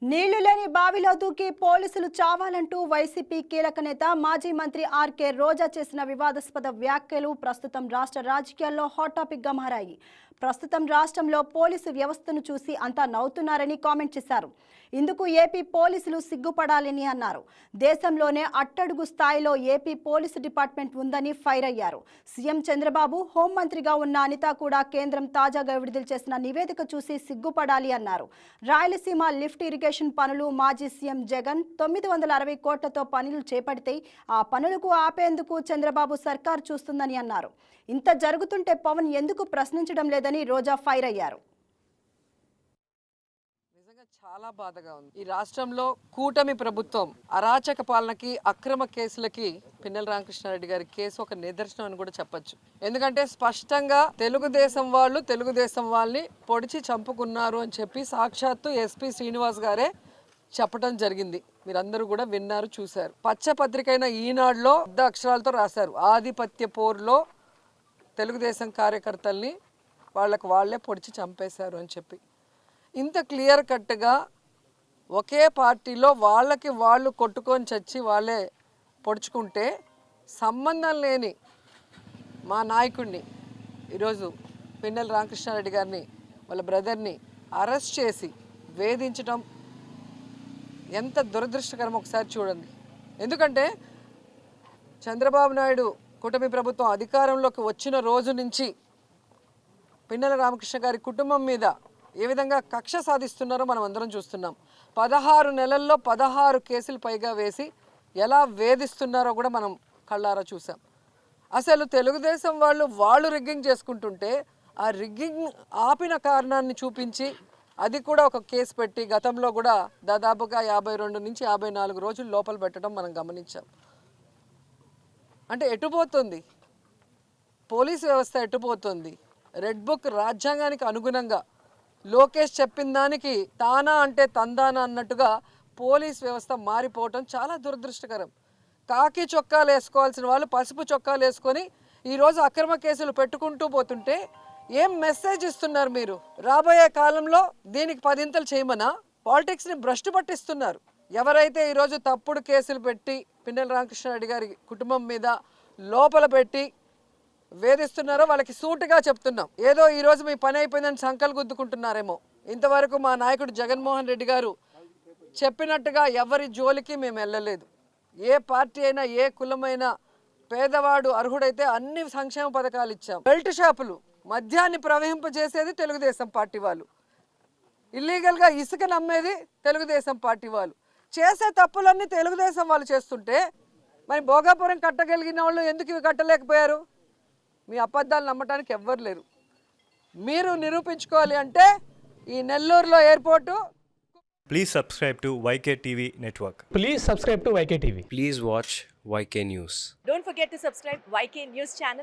నీళ్లు లేని బావిలో దూకి పోలీసులు చావాలంటూ వైసీపీ కీలక నేత మాజీ మంత్రి ఆర్కే రోజా చేసిన వివాదాస్పద వ్యాఖ్యలు ప్రస్తుతం రాష్ట్ర రాజకీయాల్లో హాట్ టాపిక్ గా మారాయి. ప్రస్తుతం రాష్ట్రంలో పోలీసు వ్యవస్థను చూసి అంతా నవ్వుతున్నారని కామెంట్ చేశారు. ఇందుకు ఏపీ పోలీసులు సిగ్గుపడాలని అన్నారు. దేశంలోనే అట్టడుగు స్థాయిలో ఏపీ పోలీసు డిపార్ట్మెంట్ ఉందని ఫైర్ అయ్యారు. సీఎం చంద్రబాబు, హోంమంత్రిగా ఉన్న అనిత కూడా కేంద్రం తాజాగా విడుదల చేసిన నివేదిక చూసి సిగ్గుపడాలి అన్నారు. రాయలసీమ లిఫ్ట్ ఇరిగేషన్ పనులు మాజీ సీఎం జగన్ 960 కోట్లతో పనులు చేపడితే ఆ పనులకు ఆపేందుకు చంద్రబాబు సర్కార్ చూస్తుందని అన్నారు. ఇంత జరుగుతుంటే పవన్ ఎందుకు ప్రశ్నించడం లేదని రోజా ఫైర్ అయ్యారు. చాలా బాధగా ఉంది. ఈ రాష్ట్రంలో కూటమి ప్రభుత్వం అరాచక పాలనకి, అక్రమ కేసులకి పిన్నెల రామకృష్ణారెడ్డి గారి కేసు ఒక నిదర్శనం అని కూడా చెప్పొచ్చు. ఎందుకంటే స్పష్టంగా తెలుగుదేశం వాళ్ళని పొడిచి చంపుకున్నారు అని చెప్పి సాక్షాత్తు ఎస్పీ శ్రీనివాస్ గారే చెప్పడం జరిగింది. మీరందరూ కూడా విన్నారు, చూశారు. పచ్చపత్రికైన ఈనాడులో పెద్ద అక్షరాలతో రాశారు, ఆధిపత్య పోరులో తెలుగుదేశం కార్యకర్తల్ని వాళ్ళే పొడిచి చంపేశారు అని చెప్పి. ఇంత క్లియర్ కట్గా ఒకే పార్టీలో వాళ్ళకి వాళ్ళు కొట్టుకొని చచ్చి వాళ్ళే పొడుచుకుంటే సంబంధం లేని మా నాయకుడిని ఈరోజు పిన్నెల రామకృష్ణారెడ్డి గారిని, వాళ్ళ బ్రదర్ని అరెస్ట్ చేసి వేధించడం ఎంత దురదృష్టకరం ఒకసారి చూడండి. ఎందుకంటే చంద్రబాబు నాయుడు కూటమి ప్రభుత్వం అధికారంలోకి వచ్చిన రోజు నుంచి పిన్నెల రామకృష్ణ గారి కుటుంబం మీద ఏ విధంగా కక్ష సాధిస్తున్నారో మనం అందరం చూస్తున్నాం. 16 నెలల్లో 16 కేసులు పైగా వేసి ఎలా వేధిస్తున్నారో కూడా మనం కళ్ళారా చూసాం. అసలు తెలుగుదేశం వాళ్ళు రిగ్గింగ్ చేసుకుంటుంటే ఆ రిగ్గింగ్ ఆపిన కారణాన్ని చూపించి అది కూడా ఒక కేసు పెట్టి గతంలో కూడా దాదాపుగా 52 నుంచి 54 రోజులు లోపల పెట్టడం మనం గమనించాం. అంటే ఎటుపోతుంది పోలీసు వ్యవస్థ, ఎటుపోతుంది? రెడ్ బుక్ రాజ్యాంగానికి అనుగుణంగా లోకేష్ చెప్పిన దానికి తానా అంటే తందానా అన్నట్టుగా పోలీస్ వ్యవస్థ మారిపోవటం చాలా దురదృష్టకరం. కాకి చొక్కాలు వేసుకోవాల్సిన వాళ్ళు పసుపు చొక్కాలు వేసుకొని ఈరోజు అక్రమ కేసులు పెట్టుకుంటూ పోతుంటే ఏం మెసేజ్ ఇస్తున్నారు మీరు? రాబోయే కాలంలో దీనికి 10 చేయమనా? పాలిటిక్స్ని భ్రష్టు పట్టిస్తున్నారు. ఎవరైతే ఈరోజు తప్పుడు కేసులు పెట్టి పిన్నెల రామకృష్ణారెడ్డి గారి కుటుంబం మీద లోపల పెట్టి వేధిస్తున్నారో వాళ్ళకి సూటిగా చెప్తున్నాం. ఏదో ఈరోజు మీ పని అయిపోయిందని సంకలు గుద్దుకుంటున్నారేమో. ఇంతవరకు మా నాయకుడు జగన్మోహన్ రెడ్డి గారు చెప్పినట్టుగా ఎవరి జోలికి మేము వెళ్ళలేదు. ఏ పార్టీ అయినా, ఏ కులమైనా, పేదవాడు అర్హుడైతే అన్ని సంక్షేమ పథకాలు ఇచ్చాం. బెల్ట్ షాపులు, మద్యాన్ని ప్రవహింపజేసేది తెలుగుదేశం పార్టీ వాళ్ళు, ఇల్లీగల్గా ఇసుక నమ్మేది తెలుగుదేశం పార్టీ వాళ్ళు. చేసే తప్పులన్నీ తెలుగుదేశం వాళ్ళు చేస్తుంటే మరి భోగాపురం కట్టగలిగిన వాళ్ళు ఎందుకు ఇవి కట్టలేకపోయారు? మీ అబద్ధాలు నమ్మటానికి ఎవ్వరు లేరు. మీరు నిరూపించుకోవాలి అంటే ఈ నెల్లూరులో airport. Please subscribe to YK TV Network. Please subscribe to YK TV. Please watch YK News. Don't forget to subscribe YK News channel.